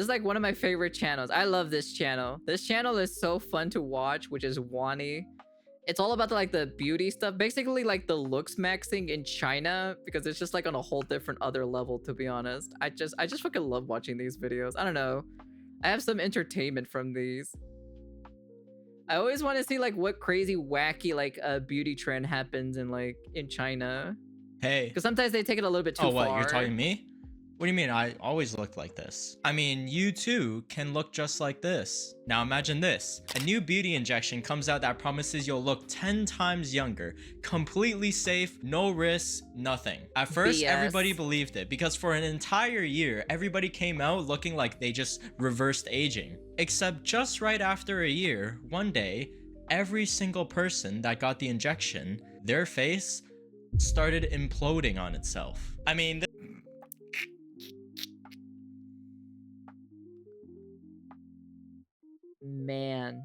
This is like one of my favorite channels. I love this channel. This channel is so fun to watch, which is Wani. It's all about the beauty stuff. Basically like the looks maxing in China, because it's just like on a whole different other level, to be honest. I just fucking love watching these videos. I don't know. I have some entertainment from these. I always want to see like what crazy wacky like beauty trend happens in China. Hey. Because sometimes they take it a little bit too far. Oh, what? You're talking to me? What do you mean? I always look like this. I mean, you too can look just like this. Now imagine this. A new beauty injection comes out that promises you'll look 10 times younger. Completely safe, no risks, nothing. At first, BS. Everybody believed it because for an entire year, everybody came out looking like they just reversed aging. Except just right after a year, one day, every single person that got the injection, their face started imploding on itself. I mean, man,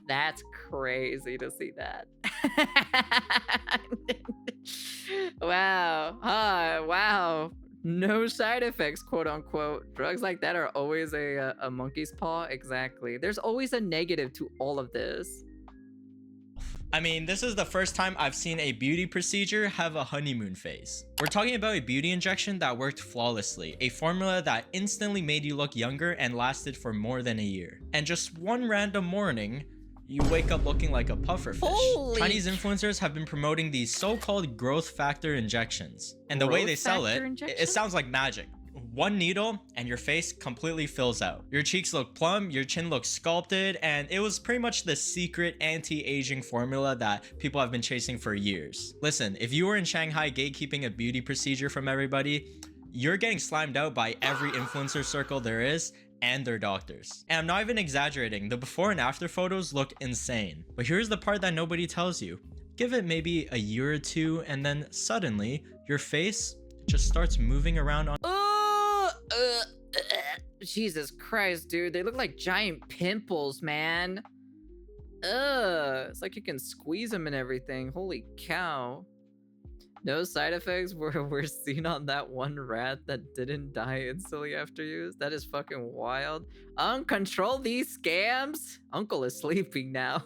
that's crazy to see that. Wow. Wow. No side effects, quote unquote. Drugs like that are always a monkey's paw. Exactly. There's always a negative to all of this. I mean, this is the first time I've seen a beauty procedure have a honeymoon phase. We're talking about a beauty injection that worked flawlessly, a formula that instantly made you look younger and lasted for more than a year. And just one random morning, you wake up looking like a pufferfish. Holy Chinese influencers have been promoting these so-called growth factor injections. And the way they sell it sounds like magic. One needle and your face completely fills out. Your cheeks look plump, your chin looks sculpted, and it was pretty much the secret anti-aging formula that people have been chasing for years. Listen, if you were in Shanghai gatekeeping a beauty procedure from everybody, you're getting slimed out by every influencer circle there is and their doctors. And I'm not even exaggerating, the before and after photos look insane. But here's the part that nobody tells you. Give it maybe a year or two and then suddenly your face just starts moving around on Jesus Christ, dude. They look like giant pimples, man. It's like you can squeeze them and everything. Holy cow. No side effects were seen on that one rat that didn't die instantly after use. That is fucking wild. Control these scams. Uncle is sleeping now.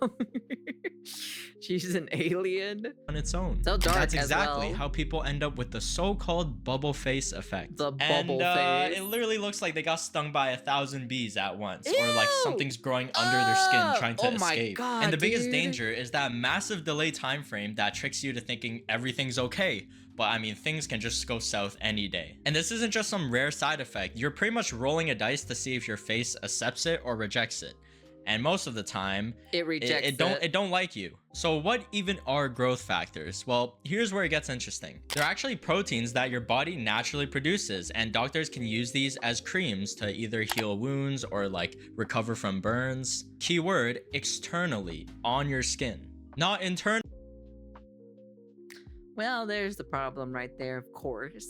She's an alien. On its own. So dark. That's exactly as well. how people end up with the so-called bubble face effect. The bubble face. It literally looks like they got stung by 1,000 bees at once. Or like Ew! something's growing under their skin trying to escape. God, and the biggest dude. danger is that massive delay time frame that tricks you to thinking everything's okay. But I mean, things can just go south any day. And this isn't just some rare side effect. You're pretty much rolling a dice to see if your face accepts it or rejects it. And most of the time, It rejects it don't like you. So what even are growth factors? Well, here's where it gets interesting. They're actually proteins that your body naturally produces, and doctors can use these as creams to either heal wounds or like recover from burns. Keyword, externally, on your skin, not internally. Well, there's the problem right there, of course.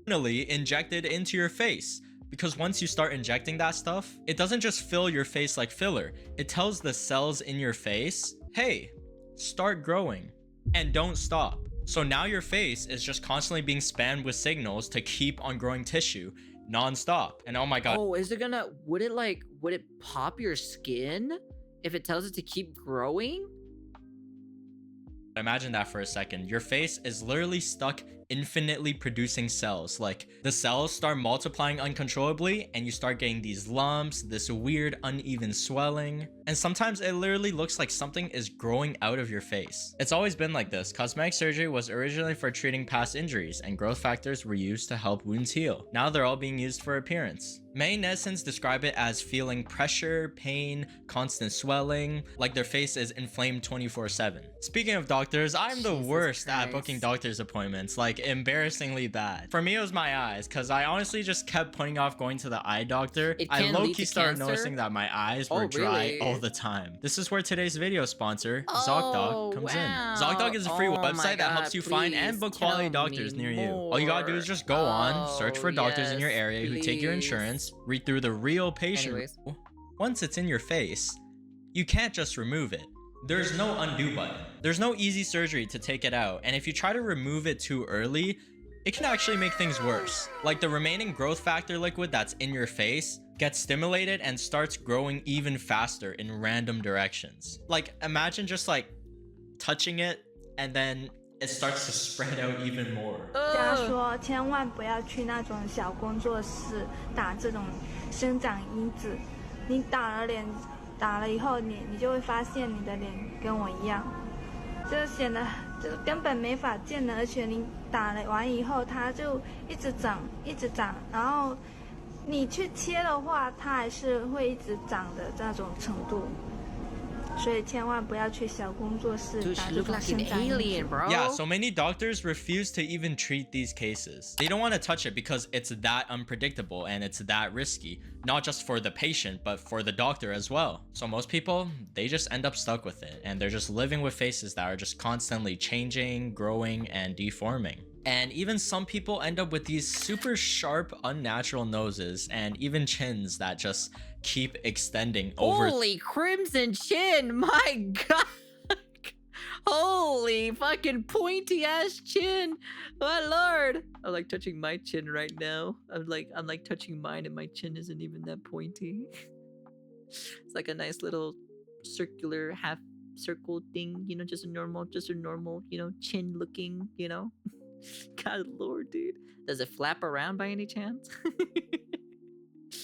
Injected into your face. Because once you start injecting that stuff, it doesn't just fill your face like filler. It tells the cells in your face, hey, start growing and don't stop. So now your face is just constantly being spammed with signals to keep on growing tissue non-stop. And oh my god. Oh, would it pop your skin if it tells it to keep growing? Imagine that for a second. Your face is literally stuck infinitely producing cells. Like the cells start multiplying uncontrollably and you start getting these lumps, this weird uneven swelling. And sometimes it literally looks like something is growing out of your face. It's always been like this. Cosmetic surgery was originally for treating past injuries and growth factors were used to help wounds heal. Now they're all being used for appearance. Many netizens describe it as feeling pressure, pain, constant swelling, like their face is inflamed 24/7. Speaking of doctors, I'm the worst at booking doctor's appointments, like embarrassingly bad. For me, it was my eyes, because I honestly just kept putting off going to the eye doctor. I low-key started noticing that my eyes were dry all the time. This is where today's video sponsor, ZocDoc, comes in. ZocDoc is a free website that helps you find and book quality doctors near you. All you gotta do is just go on, search for doctors in your area who take your insurance, read through the real patient. Once it's in your face, you can't just remove it. There's no undo button. There's no easy surgery to take it out, and if you try to remove it too early, it can actually make things worse. Like the remaining growth factor liquid that's in your face gets stimulated and starts growing even faster in random directions. Like imagine just like touching it and then it starts to spread out even more. 家说千万不要去那种小工作室打这种生长因子，你打了以后，你就会发现你的脸跟我一样，就显得就是根本没法见的，而且你打了完以后，它就一直长，一直长，然后你去切的话，它还是会一直长的这种程度。所以千万不要去小工作室 Dude, 打 she 这 looked 种 like 生 an 长因子。 alien, bro. Yeah, so many doctors refuse to even treat these cases. They don't want to touch it because it's that unpredictable and it's that risky, not just for the patient, but for the doctor as well. So most people, they just end up stuck with it and they're just living with faces that are just constantly changing, growing, and deforming. And even some people end up with these super sharp, unnatural noses and even chins that just keep extending over. Holy crimson chin, my god. Holy fucking pointy ass chin. My lord. I'm like touching my chin right now. I'm like touching mine and my chin isn't even that pointy. It's like a nice little circular half circle thing, you know, just a normal, you know, chin looking, you know. God lord, dude. Does it flap around by any chance?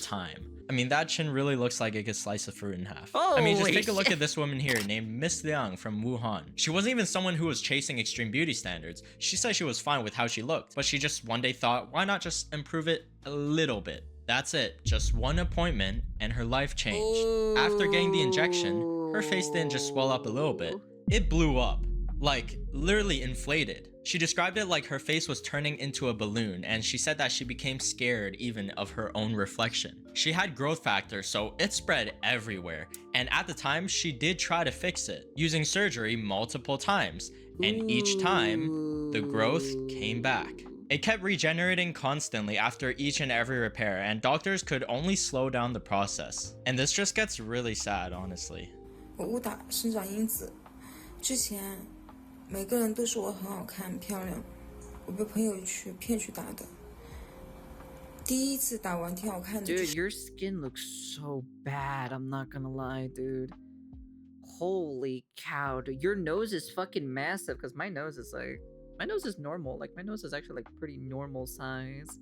Time. I mean, that chin really looks like it could slice a fruit in half. I mean, just Holy take a look shit. at this woman here named Miss Liang from Wuhan. She wasn't even someone who was chasing extreme beauty standards. She said she was fine with how she looked, but she just one day thought, why not just improve it a little bit? That's it. Just one appointment and her life changed. After getting the injection, her face didn't just swell up a little bit. It blew up. Like, literally inflated. She described it like her face was turning into a balloon, and she said that she became scared even of her own reflection. She had growth factor, so it spread everywhere, and at the time, she did try to fix it, using surgery multiple times, and each time, the growth came back. It kept regenerating constantly after each and every repair, and doctors could only slow down the process. And this just gets really sad, honestly. 我误打生长因子，之前每个人都说我很好看、很漂亮，我被朋友骗去打的。第一次打完挺好看的， Dude, your skin looks so bad. I'm not gonna lie, dude. Holy cow, dude. Your nose is fucking massive because my nose is normal. Like, my nose is actually like pretty normal size.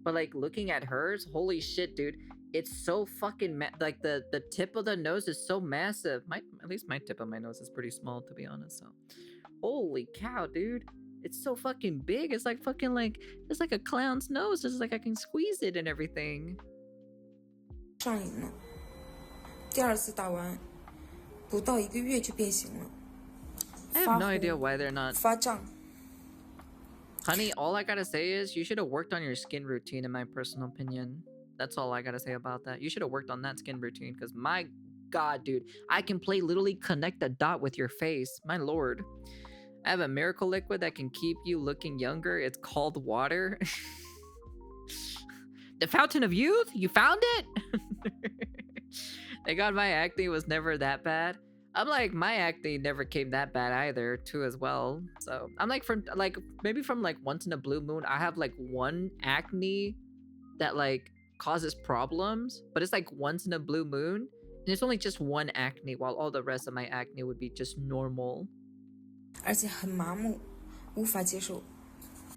But like looking at hers, holy shit, dude. It's so fucking like the tip of the nose is so massive. At least my tip of my nose is pretty small, to be honest. So, holy cow, dude. It's so fucking big. It's like fucking like it's like a clown's nose. It's like I can squeeze it and everything. 上瘾了。第二次打完，不到1个月就变形了。 I have no idea why they're not. 发胀。 Honey, all I gotta say is you should have worked on your skin routine, in my personal opinion. That's all I gotta say about that. You should have worked on that skin routine, because my god, dude, I can literally connect a dot with your face. My lord. I have a miracle liquid that can keep you looking younger. It's called water. The fountain of youth? You found it? Thank god my acne was never that bad. I'm like, my acne never came that bad either, too, as well. So I'm like, maybe from like once in a blue moon, I have like one acne that like causes problems, but it's like once in a blue moon, and it's only just one acne, while all the rest of my acne would be just normal. 而且很麻木，无法接受。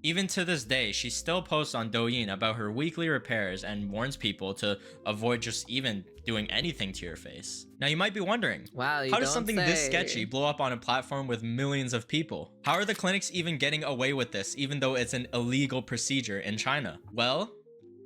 Even to this day, she still posts on Douyin about her weekly repairs and warns people to avoid just even doing anything to your face. Now you might be wondering, Wow, you how does don't something this say. sketchy blow up on a platform with millions of people? How are the clinics even getting away with this even though it's an illegal procedure in China? Well,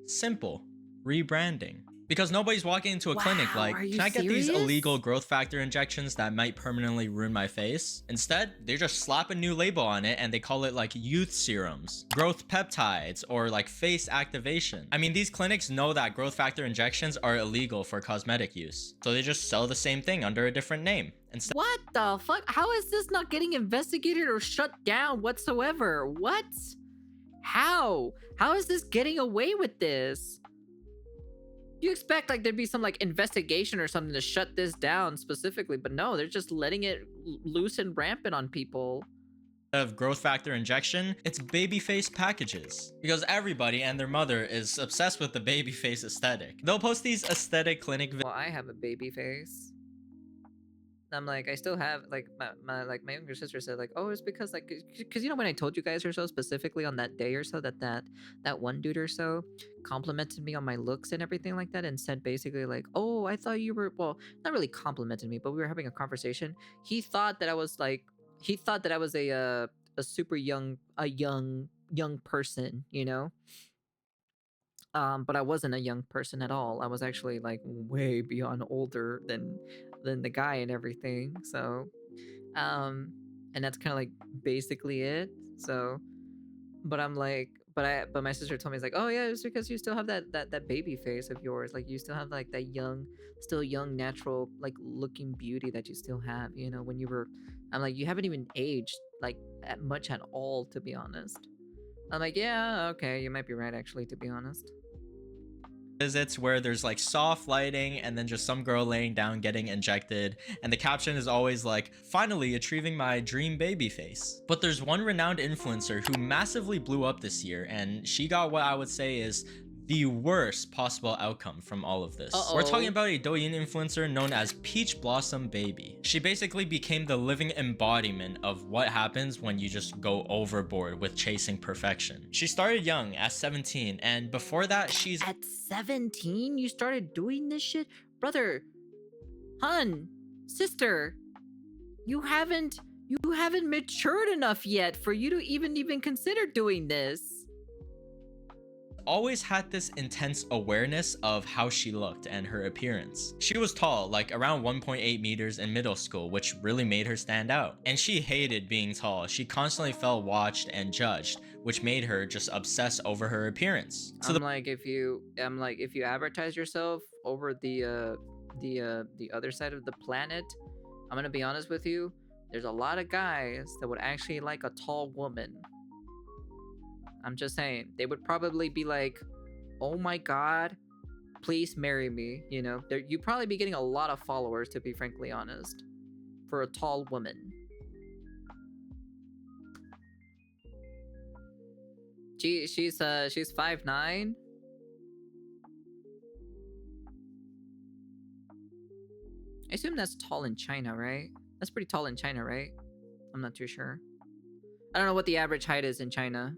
simple. Rebranding. Because nobody's walking into a clinic like, are you can I get these serious? illegal growth factor injections that might permanently ruin my face? Instead, they just slap a new label on it and they call it like youth serums, growth peptides, or like face activation. I mean, these clinics know that growth factor injections are illegal for cosmetic use, so they just sell the same thing under a different name. Instead, What the fuck? How is this not getting investigated or shut down whatsoever? What? How? How is this getting away with this? You expect like there'd be some like investigation or something to shut this down specifically, but no, they're just letting it loose and rampant on people. of growth factor injection, it's baby face packages. Because everybody and their mother is obsessed with the baby face aesthetic. They'll post these aesthetic clinic videos. Well, I have a baby face. I'm like, I still have like my younger sister said like, oh, it's because like, cause you know when I told you guys or so specifically on that day or so that one dude or so complimented me on my looks and everything like that and said basically like, oh, I thought you were, well, not really complimented me, but we were having a conversation. He thought that I was a super young person, you know. But I wasn't a young person at all. I was actually like way beyond older than the guy and everything. So, and that's kind of like basically it. So, but I'm like, but my sister told me it's like, oh yeah, it's because you still have that baby face of yours. Like you still have like that still young, natural, like looking beauty that you still have. You know, when you were, I'm like, you haven't even aged like much at all, to be honest. I'm like, yeah, okay, you might be right actually, to be honest. Visits where there's like soft lighting and then just some girl laying down getting injected, and the caption is always like, finally achieving my dream baby face. But there's one renowned influencer who massively blew up this year, and she got what I would say is the worst possible outcome from all of this. We're talking about a Douyin influencer known as Peach Blossom Baby. She basically became the living embodiment of what happens when you just go overboard with chasing perfection. She started young at 17, and before that she's— At 17 you started doing this shit? Brother, hun, sister, you haven't matured enough yet for you to even consider doing this. Always had this intense awareness of how she looked and her appearance. She was tall, like around 1.8 meters in middle school, which really made her stand out. And she hated being tall. She constantly felt watched and judged, which made her just obsess over her appearance. So if you advertise yourself over the other side of the planet, I'm gonna be honest with you, there's a lot of guys that would actually like a tall woman. I'm just saying, they would probably be like, oh my god, please marry me. You know, you'd probably be getting a lot of followers, to be frankly honest, for a tall woman. She's 5'9". I assume that's tall in China, right? That's pretty tall in China, right? I'm not too sure. I don't know what the average height is in China.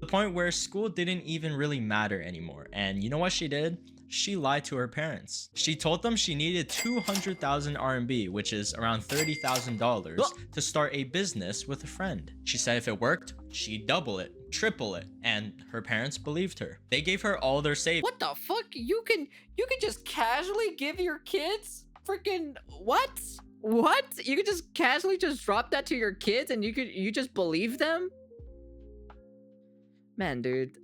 The point where school didn't even really matter anymore. And you know what she did? She lied to her parents. She told them she needed 200,000 RMB, which is around $30,000, to start a business with a friend. She said if it worked, she'd double it, triple it, and her parents believed her. They gave her all their savings. What the fuck? You can just casually give your kids freaking what? What? You could just casually just drop that to your kids and you just believe them? Man, dude,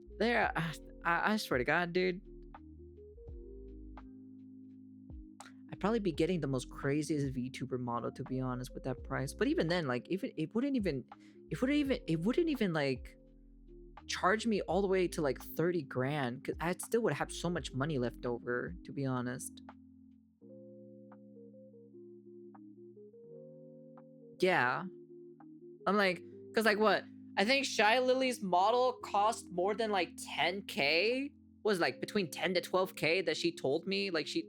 I swear to God, dude. I'd probably be getting the most craziest VTuber model, to be honest, with that price. But even then, like, it wouldn't even like charge me all the way to like 30 grand, because I still would have so much money left over, to be honest. Yeah. I'm like, because like what? I think Shy Lily's model cost more than like 10K. Was like between 10 to 12K that she told me. Like she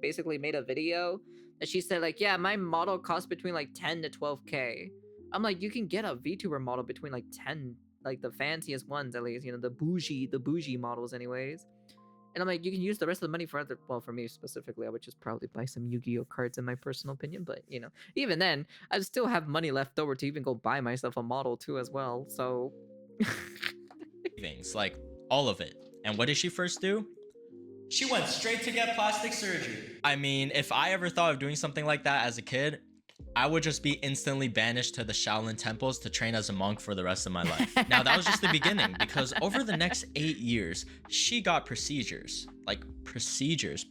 basically made a video that she said like, yeah, my model costs between like 10 to 12K. I'm like, you can get a VTuber model between like 10, like the fanciest ones at least, you know, the bougie models anyways. And I'm like, you can use the rest of the money for other, well, for me specifically, I would just probably buy some Yu-Gi-Oh cards in my personal opinion. But, you know, even then, I'd still have money left over to even go buy myself a model too as well, so. Things, like all of it. And what did she first do? She went straight to get plastic surgery. I mean, if I ever thought of doing something like that as a kid, I would just be instantly banished to the Shaolin temples to train as a monk for the rest of my life. Now, that was just the beginning, because over the next 8 years, she got procedures. Like, procedures.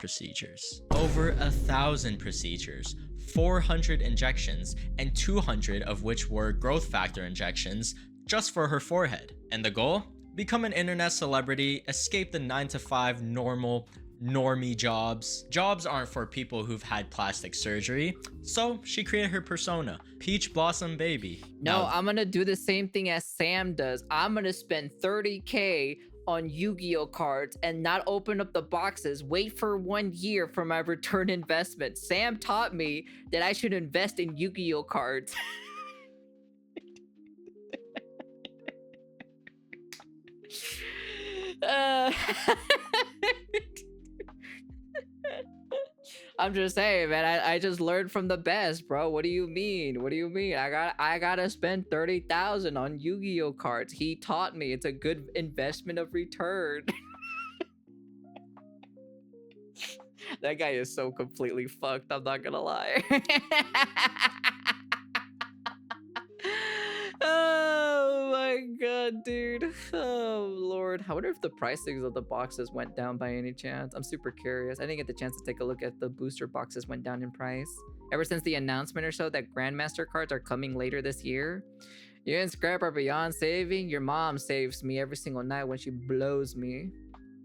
Over 1,000 procedures, 400 injections, and 200 of which were growth factor injections just for her forehead. And the goal? Become an internet celebrity, escape the 9-to-5 normal normie jobs. Jobs aren't for people who've had plastic surgery. So she created her persona, Peach Blossom Baby. No, Now, I'm gonna do the same thing as Sam does. I'm gonna spend 30K on Yu-Gi-Oh cards and not open up the boxes. Wait for 1 year for my return investment. Sam taught me that I should invest in Yu-Gi-Oh cards. I'm just saying, man. I just learned from the best, bro. What do you mean? What do you mean? I gotta spend 30,000 on Yu-Gi-Oh cards. He taught me it's a good investment of return. That guy is so completely fucked. I'm not gonna lie. Oh my god, dude. Oh lord. I wonder if the pricings of the boxes went down by any chance. I'm super curious. I didn't get the chance to take a look at the booster boxes went down in price. Ever since the announcement or so that Grandmaster cards are coming later this year. You and Scrap are beyond saving. Your mom saves me every single night when she blows me.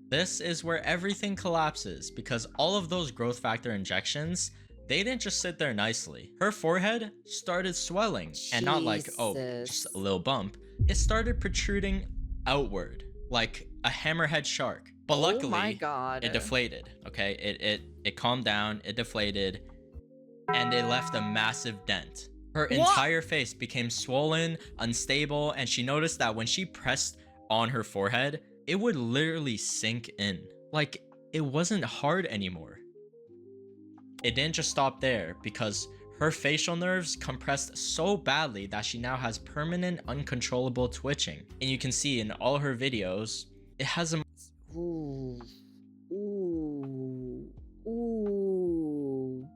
this is where everything collapses because all of those growth factor injections, they didn't just sit there nicely. Her forehead started swelling, and not like, oh, just a little bump. It started protruding outward like a hammerhead shark. But luckily, oh my god, it deflated, okay? It calmed down, it deflated, and it left a massive dent. Her entire face became swollen, unstable, and she noticed that when she pressed on her forehead, it would literally sink in. Like, it wasn't hard anymore. It didn't just stop there, because her facial nerves compressed so badly that she now has permanent uncontrollable twitching. And you can see in all her videos, it has a... Ooh. Ooh. Ooh.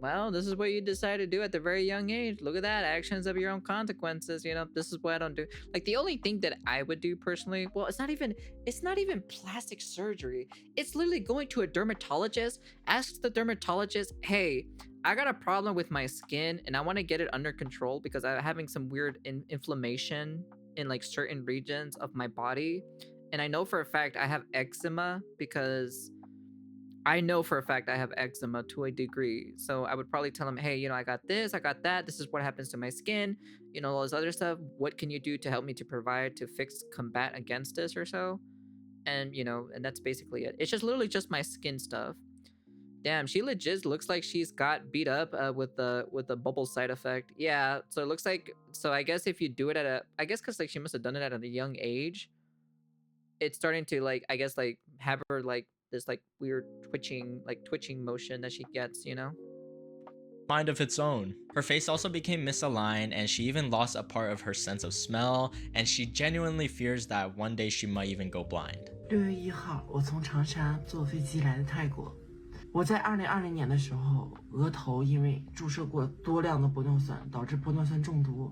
Well, this is what you decide to do at the very young age. Look at that. Actions of your own consequences. You know, this is what I don't do. Like, the only thing that I would do personally, well, it's not even plastic surgery. It's literally going to a dermatologist, ask the dermatologist, hey, I got a problem with my skin and I want to get it under control because I'm having some weird inflammation in like certain regions of my body. And I know for a fact I have eczema because I know for a fact I have eczema to a degree. So I would probably tell him, hey, you know, I got this, I got that. This is what happens to my skin. You know, all this other stuff. What can you do to help me to provide to combat against this or so? And, you know, and that's basically it. It's just literally just my skin stuff. Damn, she legit looks like she's got beat up with the bubble side effect. Yeah, so it looks like, so I guess if you do it at I guess because like she must have done it at a young age. It's starting to like, I guess like have her like this like weird twitching motion that she gets, you know? mind of its own. Her face also became misaligned, and she even lost a part of her sense of smell, and she genuinely fears that one day she might even go blind. 6月1号，我从长沙坐飞机来的泰国。我在2020年的时候，额头因为注射过多量的玻尿酸，导致玻尿酸中毒，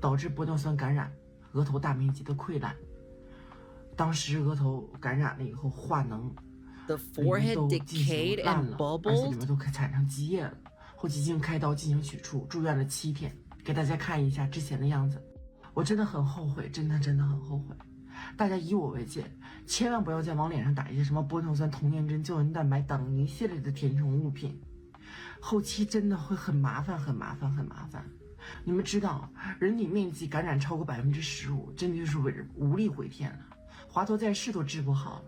导致玻尿酸感染，额头大面积的溃烂。当时额头感染了以后，化脓， The forehead decayed and 而且里 bubbled. 面都产生积液了。后期经开刀进行取出，住院了7天。给大家看一下之前的样子，我真的很后悔，真的很后悔。大家以我为戒，千万不要再往脸上打一些什么玻尿酸、童年针、胶原蛋白等一系列的填充物品，后期真的会很麻烦。你们知道，人体面积感染超过15%，真的就是无力回天了。华佗在世都治不好了，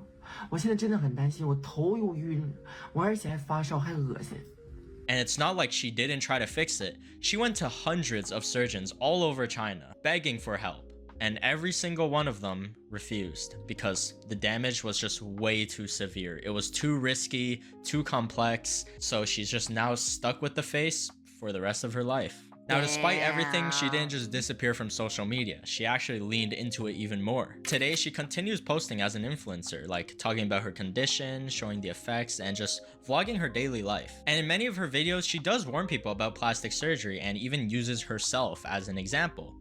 我现在真的很担心，我头又晕，我而且还发烧，还恶心。 And it's not like she didn't try to fix it. She went to hundreds of surgeons all over China, begging for help. And every single one of them refused because the damage was just way too severe. It was too risky, too complex. So she's just now stuck with the face for the rest of her life. Now, despite everything, she didn't just disappear from social media. She actually leaned into it even more. Today, she continues posting as an influencer, like talking about her condition, showing the effects, and just vlogging her daily life. And in many of her videos, she does warn people about plastic surgery and even uses herself as an example.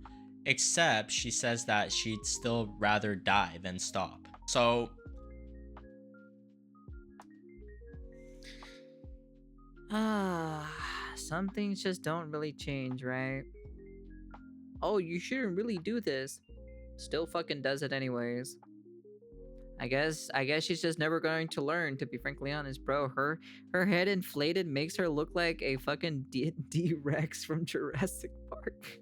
Except she says that she'd still rather die than stop. So... Some things just don't really change, right? Oh, you shouldn't really do this. Still fucking does it anyways. I guess she's just never going to learn, to be frankly honest, bro. Her head inflated makes her look like a fucking D-Rex from Jurassic Park.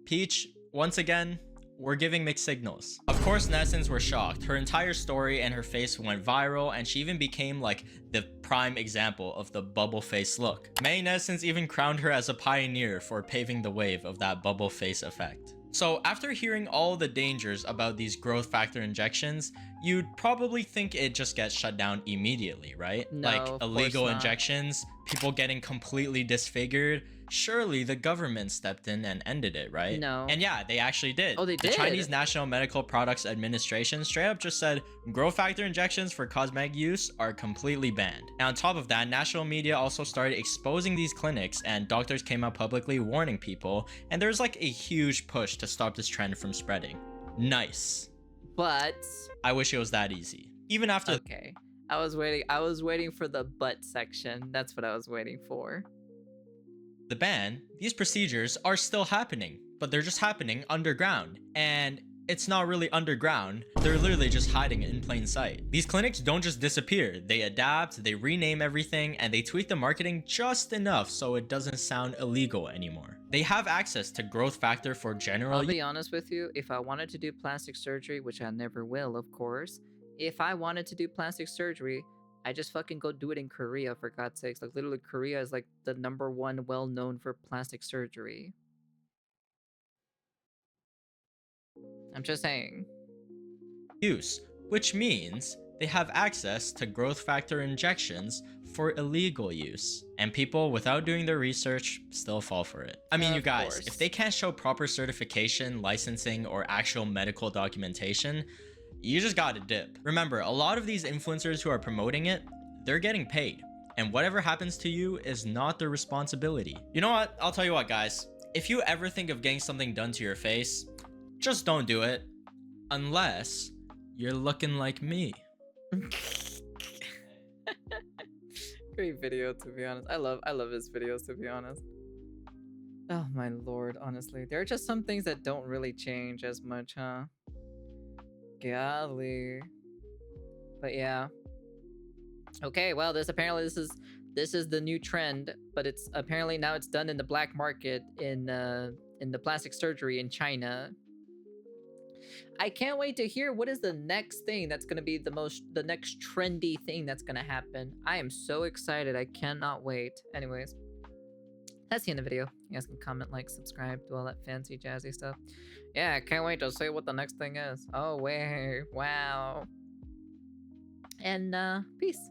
Peach, once again, we're giving mixed signals. Of course, netizens were shocked. Her entire story and her face went viral, and she even became like the prime example of the bubble face look. Many netizens even crowned her as a pioneer for paving the wave of that bubble face effect. So after hearing all the dangers about these growth factor injections, you'd probably think it just gets shut down immediately, right? No, like of illegal course not. injections, people getting completely disfigured. Surely the government stepped in and ended it, right? No. And yeah, they actually did. Oh, they The did? Chinese National Medical Products Administration straight up just said growth factor injections for cosmetic use are completely banned. And on top of that, national media also started exposing these clinics, and doctors came out publicly warning people, and there's like a huge push to stop this trend from spreading. Nice. But I wish it was that easy. Even after okay. I was waiting for the but section. That's what I was waiting for. the ban, these procedures are still happening, but they're just happening underground. And it's not really underground, they're literally just hiding in plain sight. These clinics don't just disappear, they adapt, they rename everything, and they tweak the marketing just enough so it doesn't sound illegal anymore. They have access to growth factor for general I'll be honest with you, if I wanted to do plastic surgery, which I never will, of course, if I wanted to do plastic surgery, I just fucking go do it in Korea, for God's sakes. Like, literally, Korea is like the #1 well-known for plastic surgery. I'm just saying. use, which means they have access to growth factor injections for illegal use. And people, without doing their research, still fall for it. I mean, you Of guys, course. if they can't show proper certification, licensing, or actual medical documentation, you just gotta dip. Remember, a lot of these influencers who are promoting it, they're getting paid. And whatever happens to you is not their responsibility. You know what? I'll tell you what, guys. If you ever think of getting something done to your face, just don't do it. Unless you're looking like me. Great video, to be honest. I love his videos, to be honest. Oh my lord, honestly. There are just some things that don't really change as much, huh? Golly. But yeah. Okay, well, this is the new trend, but it's apparently now it's done in the black market in the plastic surgery in China. I can't wait to hear what is the next thing that's gonna be the next trendy thing that's gonna happen. I am so excited. I cannot wait. Anyways, that's the end of the video. You guys can comment, like, subscribe, do all that fancy jazzy stuff. Yeah, I can't wait to see what the next thing is. Oh wait, wow. And peace.